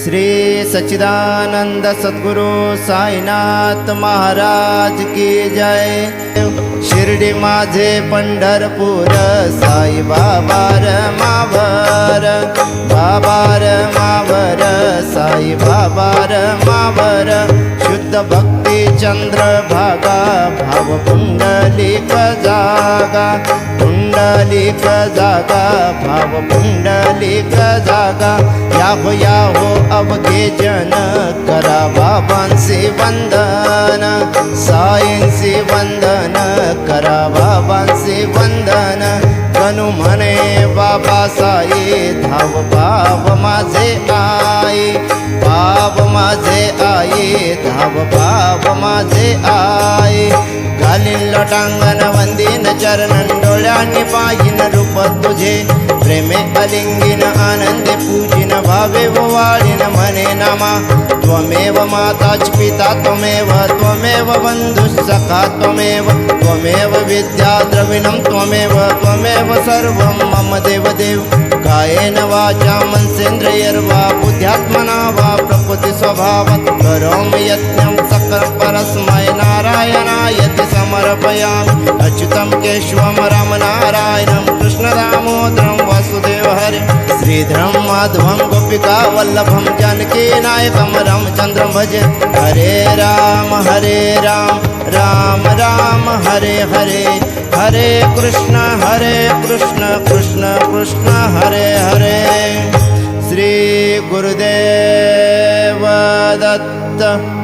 श्री सच्चिदानंद सद्गुरु साईनाथ महाराज की जय। शिर्डी माझे पंढरपूर साई बाबा मावर, बाबा मावर, साई बाबा मावर। शुद्ध भक्ती चंद्र भागा, भाव पुंडलिक जागा, पुंडलिक जागा, भाव पुंडलिक जागा। याहो याहो अवघे जन, करा बाबांचे वंदन, साईंचे वंदन, करा बाबांचे वंदन। कनु म्हणे बाबा साई, धाव भाव माझे आई, भाव माझे आई, धाव भाव माझे आई। घालीन लोटांगण वंदीन चरणन, डोळ्यांनी पाहिन रूप तुझे। प्रेमे अलिंगिन आनंदे पूजिन, भावे वाळीन म्हणे नामा। त्वमेव माताच पिता त्वमेव, त्वमेव बंधुः सखा त्वमेव, त्वमेव विद्या द्रविणं त्वमेव, त्वमेव सर्वं मम देवदेव। कायेन वाचा मनसेन्द्रियर्वा, बुद्ध्यात्मना वा प्रकृति स्वभावात्। करोमि यज्ञं सकलं परस्मै नारायणायति समर्पयामि। अच्युतं केशवं रामनारायणं, कृष्णदामोदरं वासुदेव हरे। श्रीधरं माधवं गोपिका वल्लभं, जानकी नायकं रामचन्द्रं भजे। हरे राम राम राम हरे हरे, हरे कृष्ण कृष्ण कृष्ण हरे हरे। श्री गुरुदेव दत्त।